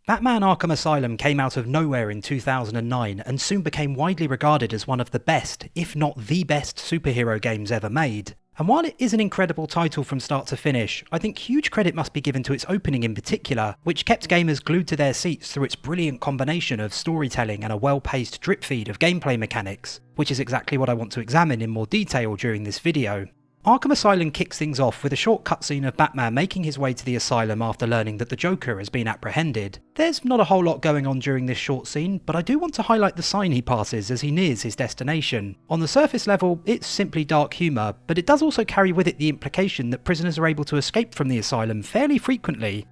Batman Arkham Asylum came out of nowhere in 2009 and soon became widely regarded as one of the best, if not the best, superhero games ever made. And while it is an incredible title from start to finish, I think huge credit must be given to its opening in particular, which kept gamers glued to their seats through its brilliant combination of storytelling and a well-paced drip feed of gameplay mechanics, which is exactly what I want to examine in more detail during this video. Arkham Asylum kicks things off with a short cutscene of Batman making his way to the asylum after learning that the Joker has been apprehended. There's not a whole lot going on during this short scene, but I do want to highlight the sign he passes as he nears his destination. On the surface level, it's simply dark humour, but it does also carry with it the implication that prisoners are able to escape from the asylum fairly frequently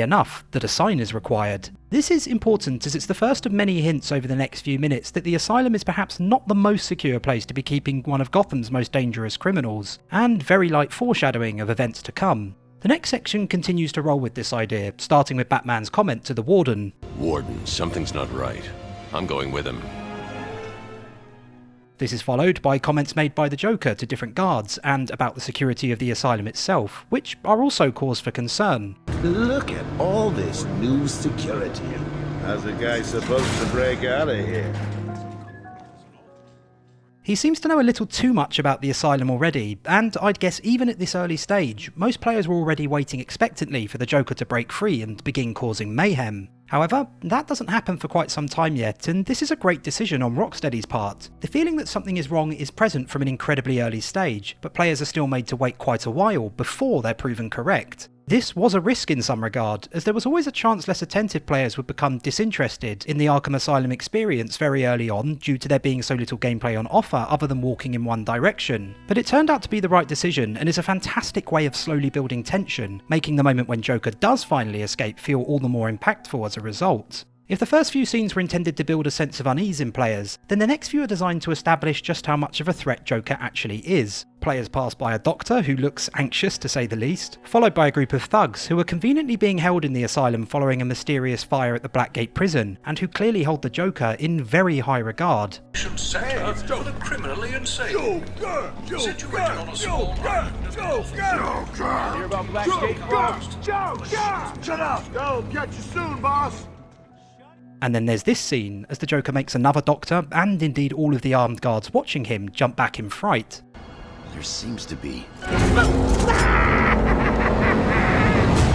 enough that a sign is required. This is important as it's the first of many hints over the next few minutes that the asylum is perhaps not the most secure place to be keeping one of Gotham's most dangerous criminals, and very light foreshadowing of events to come. The next section continues to roll with this idea, starting with Batman's comment to the Warden. "Warden, something's not right. I'm going with him." This is followed by comments made by the Joker to different guards and about the security of the asylum itself, which are also cause for concern. Look at all this new security. How's a guy supposed to break out of here? He seems to know a little too much about the asylum already, and I'd guess even at this early stage, most players were already waiting expectantly for the Joker to break free and begin causing mayhem. However, that doesn't happen for quite some time yet, and this is a great decision on Rocksteady's part. The feeling that something is wrong is present from an incredibly early stage, but players are still made to wait quite a while before they're proven correct. This was a risk in some regard, as there was always a chance less attentive players would become disinterested in the Arkham Asylum experience very early on due to there being so little gameplay on offer other than walking in one direction. But it turned out to be the right decision and is a fantastic way of slowly building tension, making the moment when Joker does finally escape feel all the more impactful as a result. If the first few scenes were intended to build a sense of unease in players, then the next few are designed to establish just how much of a threat Joker actually is. Players pass by a doctor who looks anxious to say the least, followed by a group of thugs who are conveniently being held in the asylum following a mysterious fire at the Blackgate prison, and who clearly hold the Joker in very high regard. Center for the criminally insane. Situated on a small island. Hear about Blackgate first? Shut up! Go, get you soon, boss! And then there's this scene as the Joker makes another doctor, and indeed all of the armed guards watching him, jump back in fright. There seems to be...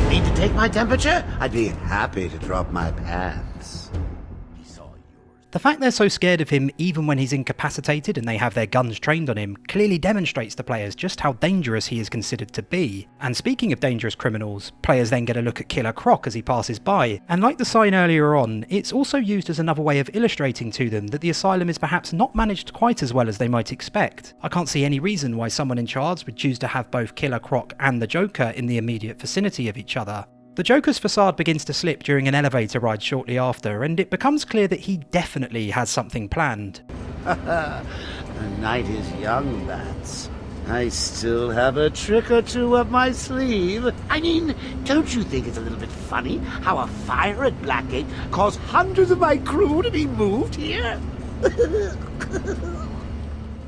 Need to take my temperature? I'd be happy to drop my pants. He's all yours. The fact they're so scared of him even when he's incapacitated and they have their guns trained on him clearly demonstrates to players just how dangerous he is considered to be. And speaking of dangerous criminals, players then get a look at Killer Croc as he passes by, and like the sign earlier on, it's also used as another way of illustrating to them that the asylum is perhaps not managed quite as well as they might expect. I can't see any reason why someone in charge would choose to have both Killer Croc and the Joker in the immediate vicinity of each other. The Joker's facade begins to slip during an elevator ride shortly after, and it becomes clear that he definitely has something planned. The night is young, Bats. I still have a trick or two up my sleeve. I mean, don't you think it's a little bit funny how a fire at Blackgate caused hundreds of my crew to be moved here?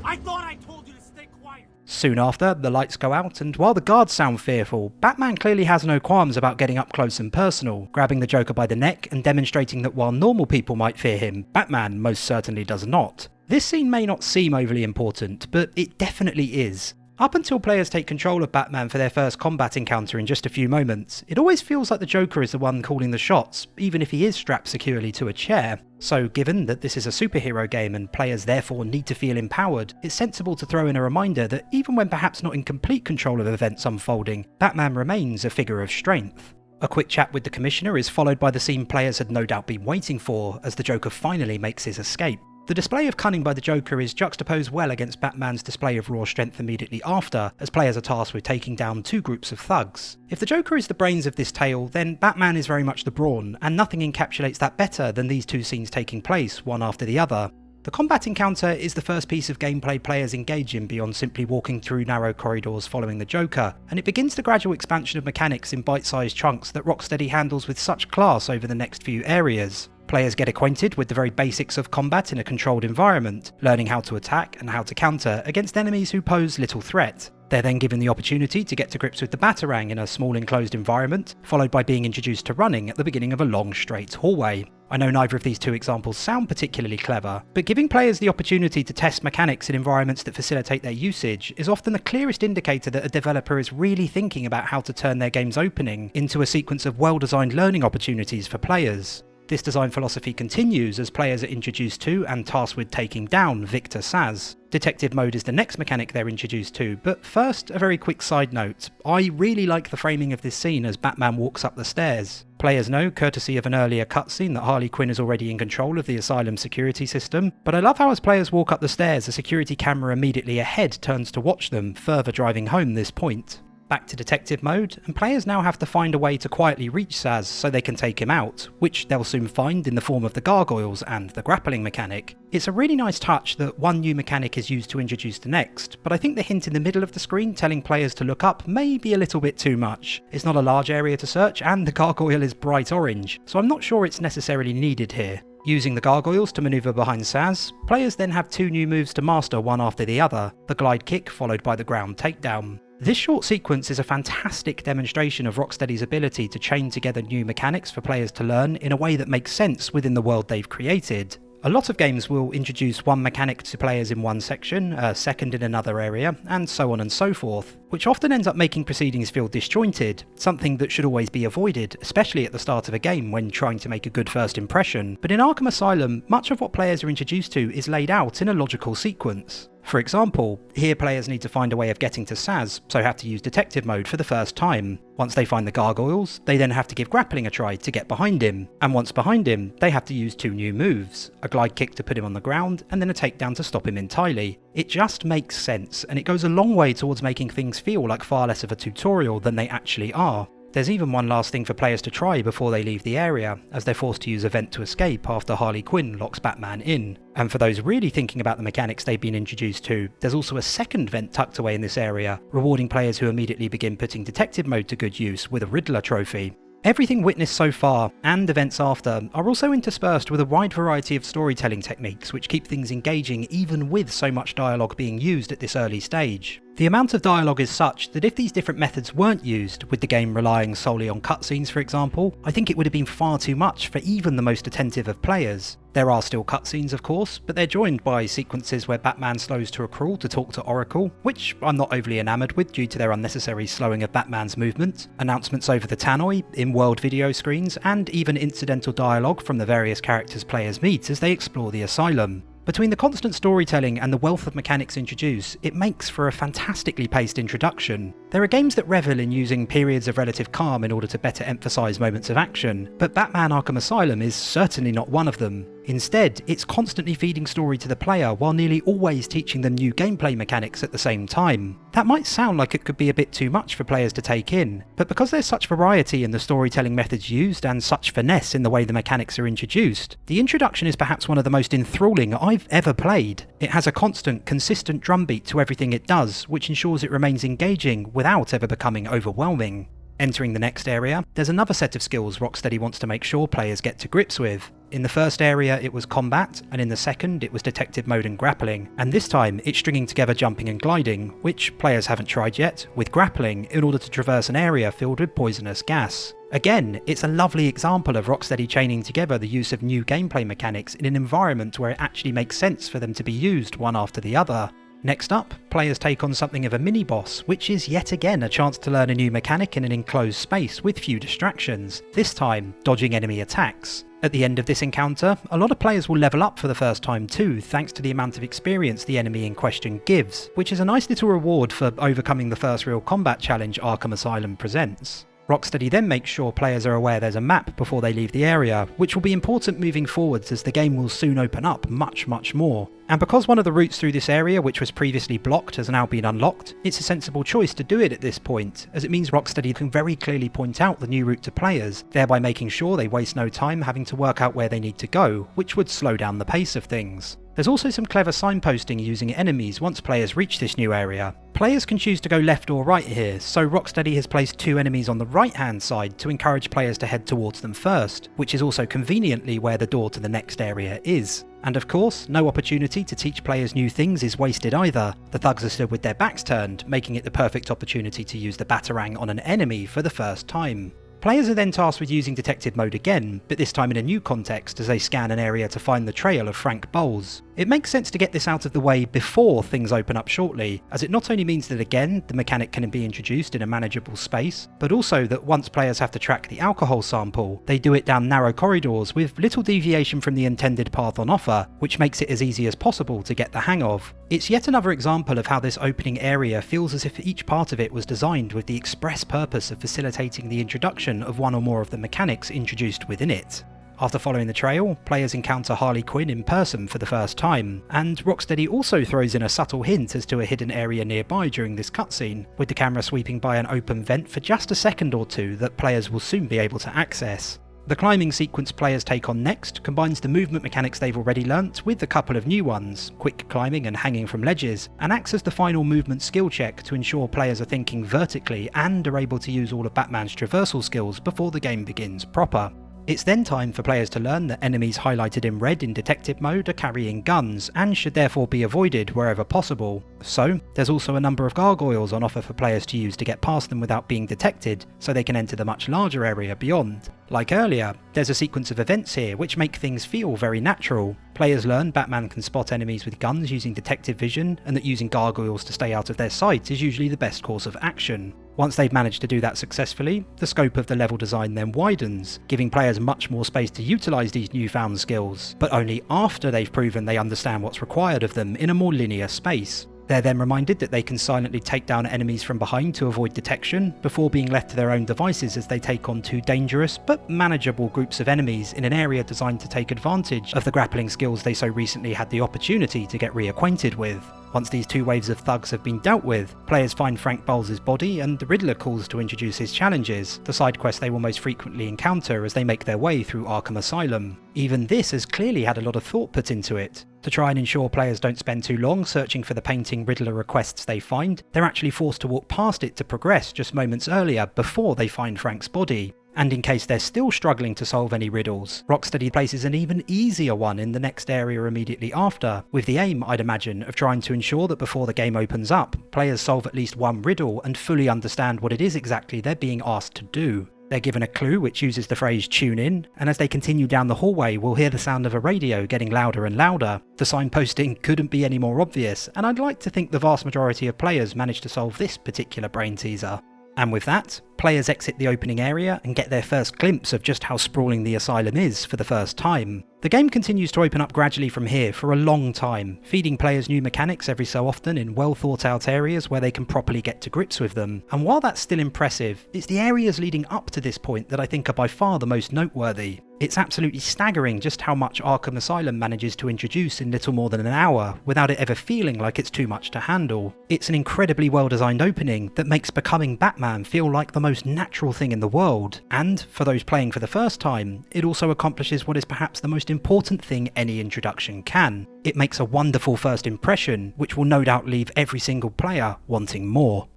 I thought I told you to stay quiet. Soon after, the lights go out, and while the guards sound fearful, Batman clearly has no qualms about getting up close and personal, grabbing the Joker by the neck and demonstrating that while normal people might fear him, Batman most certainly does not. This scene may not seem overly important, but it definitely is. Up until players take control of Batman for their first combat encounter in just a few moments, it always feels like the Joker is the one calling the shots, even if he is strapped securely to a chair. So given that this is a superhero game and players therefore need to feel empowered, it's sensible to throw in a reminder that even when perhaps not in complete control of events unfolding, Batman remains a figure of strength. A quick chat with the Commissioner is followed by the scene players had no doubt been waiting for as the Joker finally makes his escape. The display of cunning by the Joker is juxtaposed well against Batman's display of raw strength immediately after, as players are tasked with taking down two groups of thugs. If the Joker is the brains of this tale, then Batman is very much the brawn, and nothing encapsulates that better than these two scenes taking place, one after the other. The combat encounter is the first piece of gameplay players engage in beyond simply walking through narrow corridors following the Joker, and it begins the gradual expansion of mechanics in bite-sized chunks that Rocksteady handles with such class over the next few areas. Players get acquainted with the very basics of combat in a controlled environment, learning how to attack and how to counter against enemies who pose little threat. They're then given the opportunity to get to grips with the Batarang in a small enclosed environment, followed by being introduced to running at the beginning of a long straight hallway. I know neither of these two examples sound particularly clever, but giving players the opportunity to test mechanics in environments that facilitate their usage is often the clearest indicator that a developer is really thinking about how to turn their game's opening into a sequence of well-designed learning opportunities for players. This design philosophy continues as players are introduced to and tasked with taking down Victor Saz. Detective mode is the next mechanic they're introduced to, but first, a very quick side note. I really like the framing of this scene as Batman walks up the stairs. Players know, courtesy of an earlier cutscene, that Harley Quinn is already in control of the Asylum security system, but I love how as players walk up the stairs, a security camera immediately ahead turns to watch them, further driving home this point. Back to detective mode, and players now have to find a way to quietly reach Saz so they can take him out, which they'll soon find in the form of the gargoyles and the grappling mechanic. It's a really nice touch that one new mechanic is used to introduce the next, but I think the hint in the middle of the screen telling players to look up may be a little bit too much. It's not a large area to search, and the gargoyle is bright orange, so I'm not sure it's necessarily needed here. Using the gargoyles to manoeuvre behind Saz, players then have two new moves to master one after the other, the glide kick followed by the ground takedown. This short sequence is a fantastic demonstration of Rocksteady's ability to chain together new mechanics for players to learn in a way that makes sense within the world they've created. A lot of games will introduce one mechanic to players in one section, a second in another area, and so on and so forth, which often ends up making proceedings feel disjointed, something that should always be avoided, especially at the start of a game when trying to make a good first impression. But in Arkham Asylum, much of what players are introduced to is laid out in a logical sequence. For example, here players need to find a way of getting to Saz, so have to use detective mode for the first time. Once they find the gargoyles, they then have to give grappling a try to get behind him, and once behind him, they have to use two new moves, a glide kick to put him on the ground, and then a takedown to stop him entirely. It just makes sense, and it goes a long way towards making things feel like far less of a tutorial than they actually are. There's even one last thing for players to try before they leave the area, as they're forced to use a vent to escape after Harley Quinn locks Batman in. And for those really thinking about the mechanics they've been introduced to, there's also a second vent tucked away in this area, rewarding players who immediately begin putting detective mode to good use with a Riddler trophy. Everything witnessed so far, and events after, are also interspersed with a wide variety of storytelling techniques which keep things engaging even with so much dialogue being used at this early stage. The amount of dialogue is such that if these different methods weren't used, with the game relying solely on cutscenes for example, I think it would have been far too much for even the most attentive of players. There are still cutscenes of course, but they're joined by sequences where Batman slows to a crawl to talk to Oracle, which I'm not overly enamoured with due to their unnecessary slowing of Batman's movement, announcements over the tannoy, in-world video screens, and even incidental dialogue from the various characters players meet as they explore the asylum. Between the constant storytelling and the wealth of mechanics introduced, it makes for a fantastically paced introduction. There are games that revel in using periods of relative calm in order to better emphasise moments of action, but Batman Arkham Asylum is certainly not one of them. Instead, it's constantly feeding story to the player while nearly always teaching them new gameplay mechanics at the same time. That might sound like it could be a bit too much for players to take in, but because there's such variety in the storytelling methods used and such finesse in the way the mechanics are introduced, the introduction is perhaps one of the most enthralling I've ever played. It has a constant, consistent drumbeat to everything it does, which ensures it remains engaging without ever becoming overwhelming. Entering the next area, there's another set of skills Rocksteady wants to make sure players get to grips with. In the first area it was combat, and in the second it was detective mode and grappling, and this time it's stringing together jumping and gliding, which players haven't tried yet, with grappling in order to traverse an area filled with poisonous gas. Again, it's a lovely example of Rocksteady chaining together the use of new gameplay mechanics in an environment where it actually makes sense for them to be used one after the other. Next up, players take on something of a mini-boss, which is yet again a chance to learn a new mechanic in an enclosed space with few distractions, this time dodging enemy attacks. At the end of this encounter, a lot of players will level up for the first time too, thanks to the amount of experience the enemy in question gives, which is a nice little reward for overcoming the first real combat challenge Arkham Asylum presents. Rocksteady then makes sure players are aware there's a map before they leave the area, which will be important moving forwards as the game will soon open up much more. And because one of the routes through this area which was previously blocked has now been unlocked, it's a sensible choice to do it at this point, as it means Rocksteady can very clearly point out the new route to players, thereby making sure they waste no time having to work out where they need to go, which would slow down the pace of things. There's also some clever signposting using enemies once players reach this new area. Players can choose to go left or right here, so Rocksteady has placed 2 enemies on the right hand side to encourage players to head towards them first, which is also conveniently where the door to the next area is. And of course, no opportunity to teach players new things is wasted either. The thugs are stood with their backs turned, making it the perfect opportunity to use the batarang on an enemy for the first time. Players are then tasked with using detective mode again, but this time in a new context as they scan an area to find the trail of Frank Bowles. It makes sense to get this out of the way before things open up shortly, as it not only means that again the mechanic can be introduced in a manageable space, but also that once players have to track the alcohol sample, they do it down narrow corridors with little deviation from the intended path on offer, which makes it as easy as possible to get the hang of. It's yet another example of how this opening area feels as if each part of it was designed with the express purpose of facilitating the introduction of one or more of the mechanics introduced within it. After following the trail, players encounter Harley Quinn in person for the first time, and Rocksteady also throws in a subtle hint as to a hidden area nearby during this cutscene, with the camera sweeping by an open vent for just a second or two that players will soon be able to access. The climbing sequence players take on next combines the movement mechanics they've already learnt with a couple of new ones, quick climbing and hanging from ledges, and acts as the final movement skill check to ensure players are thinking vertically and are able to use all of Batman's traversal skills before the game begins proper. It's then time for players to learn that enemies highlighted in red in detective mode are carrying guns and should therefore be avoided wherever possible. So, there's also a number of gargoyles on offer for players to use to get past them without being detected, so they can enter the much larger area beyond. Like earlier, there's a sequence of events here which make things feel very natural. Players learn Batman can spot enemies with guns using detective vision, and that using gargoyles to stay out of their sight is usually the best course of action. Once they've managed to do that successfully, the scope of the level design then widens, giving players much more space to utilise these newfound skills, but only after they've proven they understand what's required of them in a more linear space. They're then reminded that they can silently take down enemies from behind to avoid detection, before being left to their own devices as they take on 2 dangerous but manageable groups of enemies in an area designed to take advantage of the grappling skills they so recently had the opportunity to get reacquainted with. Once these 2 waves of thugs have been dealt with, players find Frank Bowles' body and the Riddler calls to introduce his challenges, the side quests they will most frequently encounter as they make their way through Arkham Asylum. Even this has clearly had a lot of thought put into it. To try and ensure players don't spend too long searching for the painting Riddler requests they find, they're actually forced to walk past it to progress just moments earlier before they find Frank's body. And in case they're still struggling to solve any riddles, Rocksteady places an even easier one in the next area immediately after, with the aim, I'd imagine, of trying to ensure that before the game opens up, players solve at least one riddle and fully understand what it is exactly they're being asked to do. They're given a clue which uses the phrase "tune in," and as they continue down the hallway we'll hear the sound of a radio getting louder and louder. The signposting couldn't be any more obvious, and I'd like to think the vast majority of players managed to solve this particular brain teaser. And with that, players exit the opening area and get their first glimpse of just how sprawling the asylum is for the first time. The game continues to open up gradually from here for a long time, feeding players new mechanics every so often in well thought out areas where they can properly get to grips with them. And while that's still impressive, it's the areas leading up to this point that I think are by far the most noteworthy. It's absolutely staggering just how much Arkham Asylum manages to introduce in little more than an hour, without it ever feeling like it's too much to handle. It's an incredibly well designed opening that makes becoming Batman feel like the most natural thing in the world, and for those playing for the first time, it also accomplishes what is perhaps the most important thing any introduction can. It makes a wonderful first impression, which will no doubt leave every single player wanting more.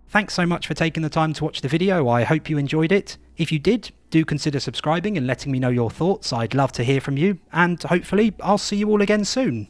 Thanks so much for taking the time to watch the video, I hope you enjoyed it. If you did, do consider subscribing and letting me know your thoughts, I'd love to hear from you, and hopefully I'll see you all again soon.